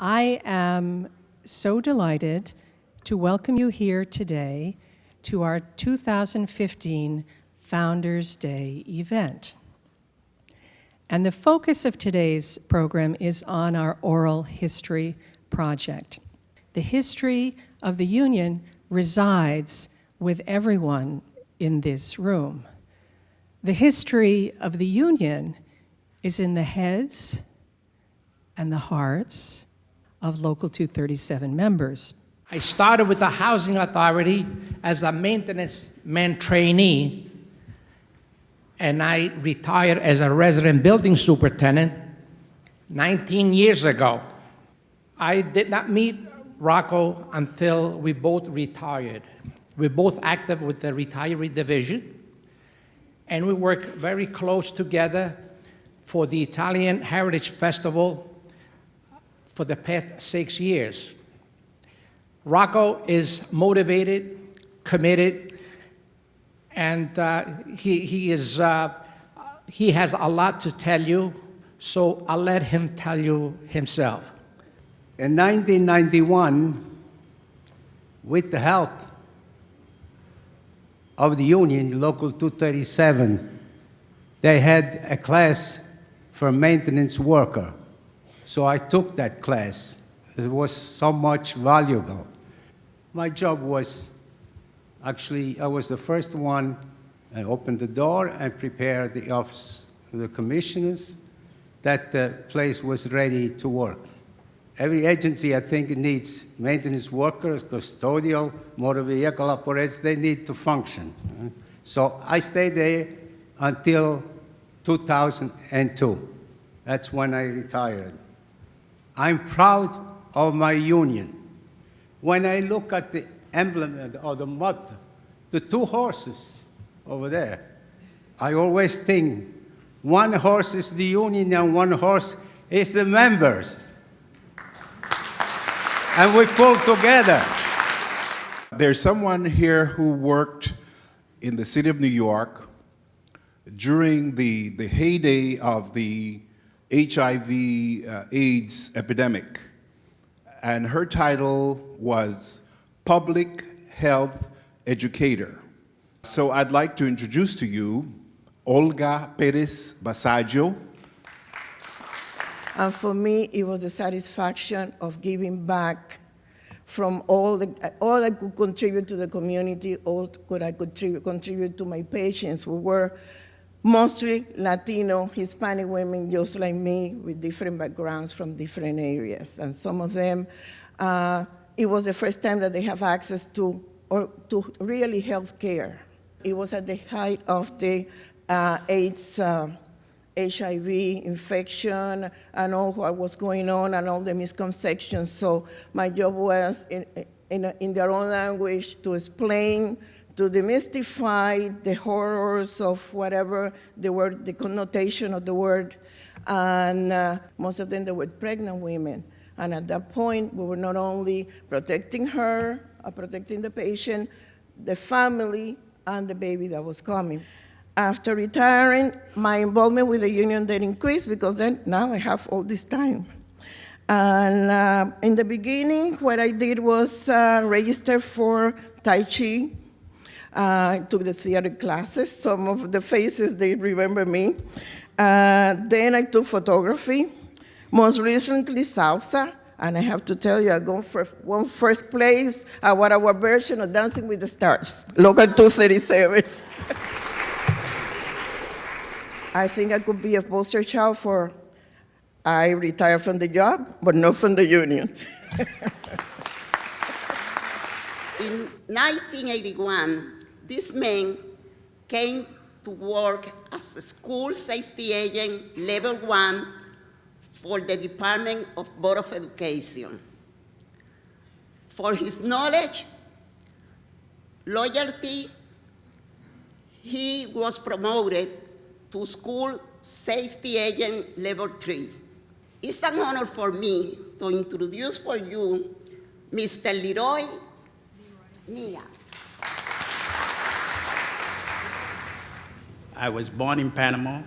I am so delighted to welcome you here today to our 2015 Founders Day event. And the focus of today's program is on our oral history project. The history of the Union resides with everyone in this room. The history of the Union is in the heads and the hearts of Local 237 members. I started with the Housing Authority as a maintenance man trainee, and I retired as a resident building superintendent 19 years ago. I did not meet Rocco until we both retired. We're both active with the retiree division, and we work very close together for the Italian Heritage Festival for the past 6 years. Rocco is motivated, committed, and he has a lot to tell you, so I'll let him tell you himself. In 1991, with the help of the union, Local 237, they had a class for maintenance worker. So I took that class. It was so much valuable. My job was, actually, I was the first one. I opened the door and prepared the office of the commissioners that the place was ready to work. Every agency, I think, needs maintenance workers, custodial, motor vehicle operators, they need to function. So I stayed there until 2002. That's when I retired. I'm proud of my union. When I look at the emblem or the motto, the two horses over there, I always think one horse is the union and one horse is the members. And we pull together. There's someone here who worked in the city of New York during the heyday of the HIV AIDS epidemic, and her title was Public Health Educator. So I'd like to introduce to you Olga Perez Basaggio. And for me, it was the satisfaction of giving back from all I could contribute to the community, all could I could contribute to my patients who were mostly Latino, Hispanic women just like me with different backgrounds from different areas. And some of them, it was the first time that they have access to really health care. It was at the height of the AIDS, HIV infection and all what was going on and all the misconceptions. So my job was in their own language to explain, to demystify the horrors of whatever the word, the connotation of the word. And most of them, they were pregnant women. And at that point, we were not only protecting her, protecting the patient, the family, and the baby that was coming. After retiring, my involvement with the union then increased because then now I have all this time. And in the beginning, what I did was register for Tai Chi. I took the theater classes. Some of the faces, they remember me. Then I took photography. Most recently, salsa. And I have to tell you, I won first place at our version of Dancing with the Stars, Local 237. I think I could be a poster child for I retired from the job, but not from the union. In 1981, this man came to work as a school safety agent, level 1, for the Department of Board of Education. For his knowledge, loyalty, he was promoted to school safety agent level 3. It's an honor for me to introduce for you Mr. Leroy Nias. I was born in Panama.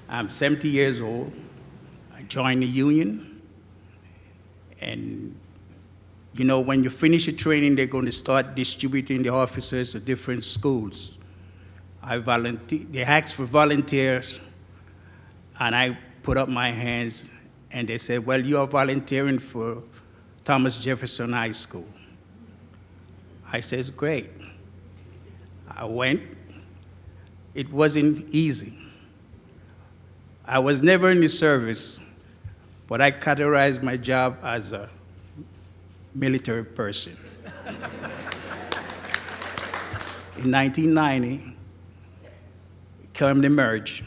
I'm 70 years old. I joined the union And you know, when you finish your training, they're going to start distributing the officers to different schools. They asked for volunteers, and I put up my hands, and they said, well, you are volunteering for Thomas Jefferson High School. I says, great. I went. It wasn't easy. I was never in the service, but I categorized my job as a military person. In 1990, came the merge.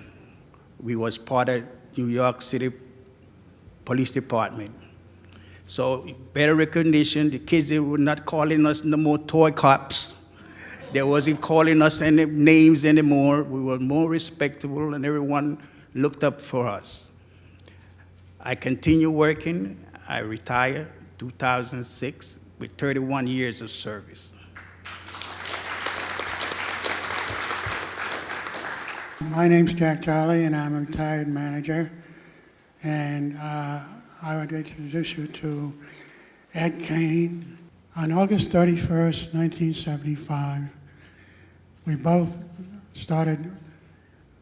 We was part of New York City Police Department. So better recognition, the kids, they were not calling us no more toy cops. They wasn't calling us any names anymore. We were more respectable, and everyone looked up for us. I continued working. I retired 2006 with 31 years of service. My name's Jack Charlie, and I'm a retired manager. And I would introduce you to Ed Kane. On August 31st, 1975, we both started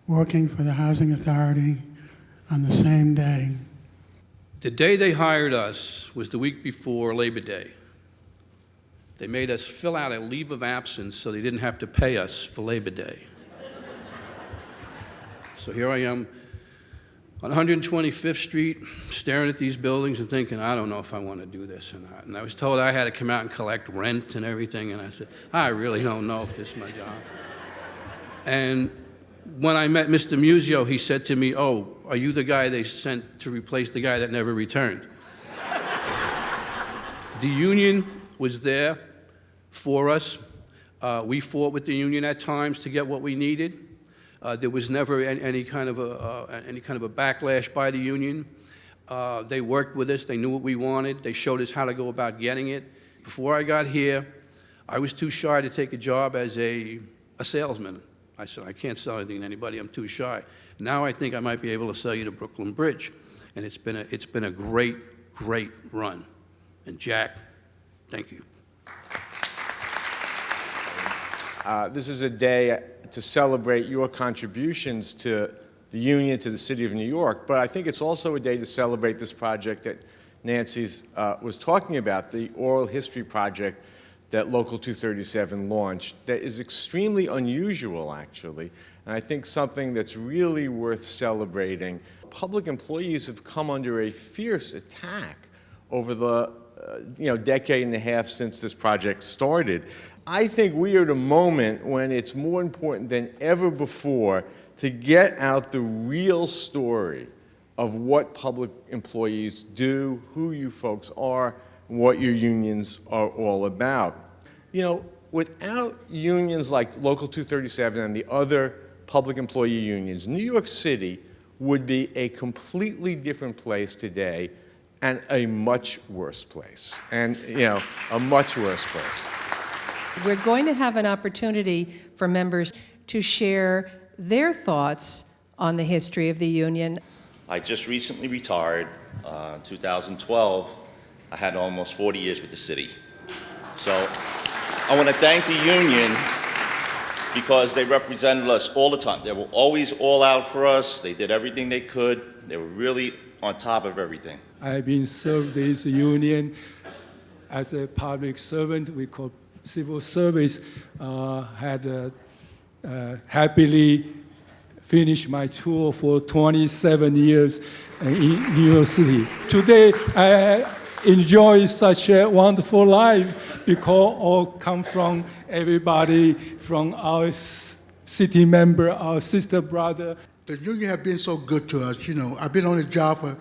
working for the Housing Authority on the same day. The day they hired us was the week before Labor Day. They made us fill out a leave of absence so they didn't have to pay us for Labor Day. So here I am on 125th Street, staring at these buildings and thinking, I don't know if I want to do this or not. And I was told I had to come out and collect rent and everything, and I said, I really don't know if this is my job. And when I met Mr. Musio, he said to me, oh, are you the guy they sent to replace the guy that never returned? The union was there for us. We fought with the union at times to get what we needed. There was never any kind of a backlash by the union. They worked with us. They knew what we wanted. They showed us how to go about getting it. Before I got here, I was too shy to take a job as a salesman. I said, I can't sell anything to anybody. I'm too shy. Now I think I might be able to sell you to Brooklyn Bridge. And it's been a great, great run. And Jack, thank you. This is a day to celebrate your contributions to the union, to the city of New York, but I think it's also a day to celebrate this project that Nancy was talking about, the oral history project that Local 237 launched, that is extremely unusual, actually, and I think something that's really worth celebrating. Public employees have come under a fierce attack over the decade and a half since this project started. I think we are at a moment when it's more important than ever before to get out the real story of what public employees do, who you folks are, and what your unions are all about. You know, without unions like Local 237 and the other public employee unions, New York City would be a completely different place today and a much worse place. And, a much worse place. We're going to have an opportunity for members to share their thoughts on the history of the union. I just recently retired, 2012. I had almost 40 years with the city. So I want to thank the union because they represented us all the time. They were always all out for us. They did everything they could. They were really on top of everything. I've been served this union as a public servant. We call civil service. Had happily finished my tour for 27 years in New York City. Today, I enjoy such a wonderful life because all come from everybody, from our city member, our sister, brother. The union have been so good to us. I've been on the job for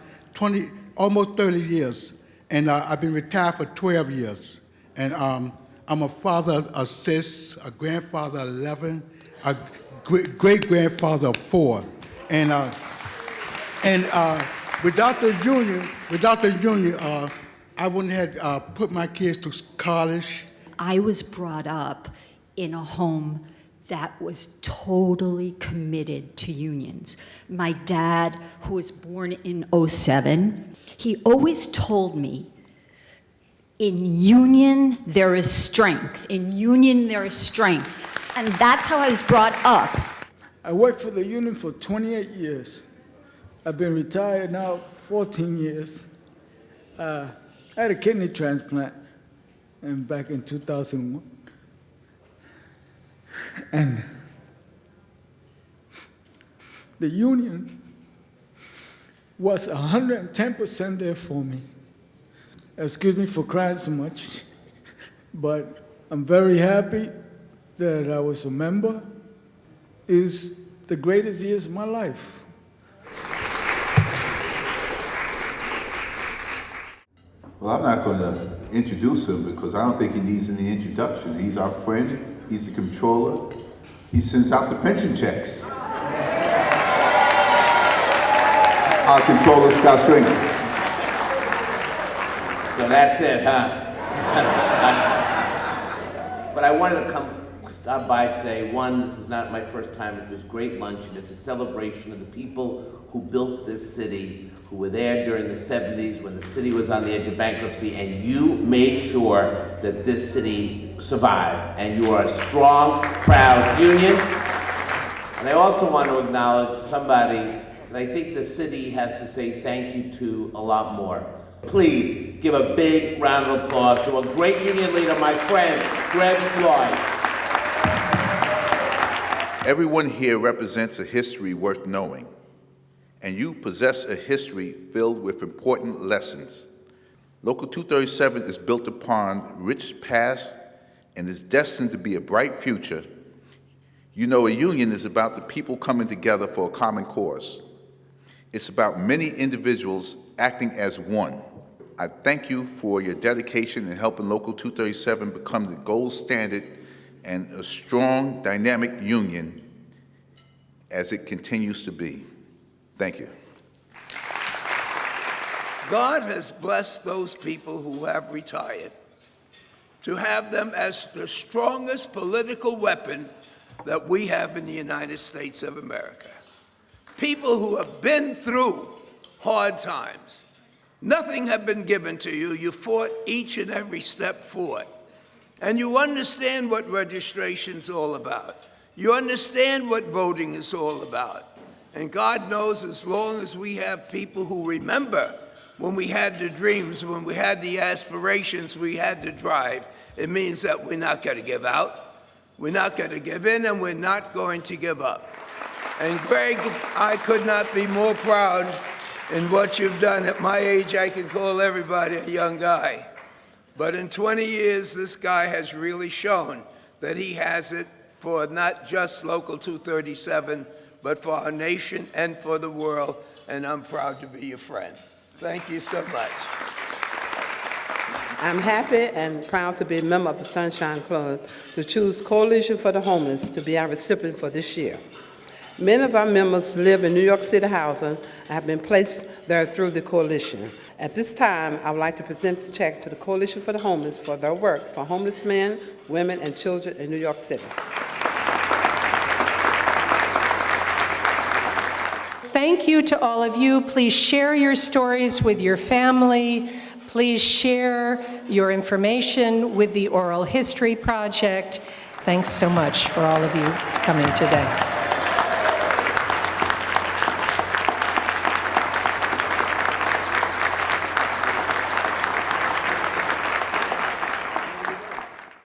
almost 30 years, and I've been retired for 12 years. And I'm a father of 6, a grandfather of 11, a great-grandfather of 4. And without the union, I wouldn't have put my kids to college. I was brought up in a home that was totally committed to unions. My dad, who was born in '07, he always told me In union, there is strength. In union, there is strength. And that's how I was brought up. I worked for the union for 28 years. I've been retired now 14 years. I had a kidney transplant back in 2001. And the union was 110% there for me. Excuse me for crying so much, but I'm very happy that I was a member. It's the greatest years of my life. Well, I'm not going to introduce him because I don't think he needs any introduction. He's our friend. He's the controller. He sends out the pension checks. Our controller, Scott Stringer. So that's it, huh? But I wanted to stop by today. One, this is not my first time at this great luncheon. It's a celebration of the people who built this city, who were there during the 70s when the city was on the edge of bankruptcy, and you made sure that this city survived. And you are a strong, proud union. And I also want to acknowledge somebody that I think the city has to say thank you to a lot more. Please give a big round of applause to a great union leader, my friend, Greg Floyd. Everyone here represents a history worth knowing, and you possess a history filled with important lessons. Local 237 is built upon rich past and is destined to be a bright future. You know, a union is about the people coming together for a common cause. It's about many individuals acting as one. I thank you for your dedication in helping Local 237 become the gold standard and a strong, dynamic union as it continues to be. Thank you. God has blessed those people who have retired to have them as the strongest political weapon that we have in the United States of America. People who have been through hard times. Nothing had been given to you. You fought each and every step for it. And you understand what registration's all about. You understand what voting is all about. And God knows as long as we have people who remember when we had the dreams, when we had the aspirations, we had the drive, it means that we're not going to give out, we're not going to give in, and we're not going to give up. And Greg, I could not be more proud in what you've done. At my age, I can call everybody a young guy. But in 20 years, this guy has really shown that he has it for not just Local 237, but for our nation and for the world, and I'm proud to be your friend. Thank you so much. I'm happy and proud to be a member of the Sunshine Club to choose Coalition for the Homeless to be our recipient for this year. Many of our members live in New York City housing and have been placed there through the coalition. At this time, I would like to present the check to the Coalition for the Homeless for their work for homeless men, women, and children in New York City. Thank you to all of you. Please share your stories with your family. Please share your information with the Oral History Project. Thanks so much for all of you coming today.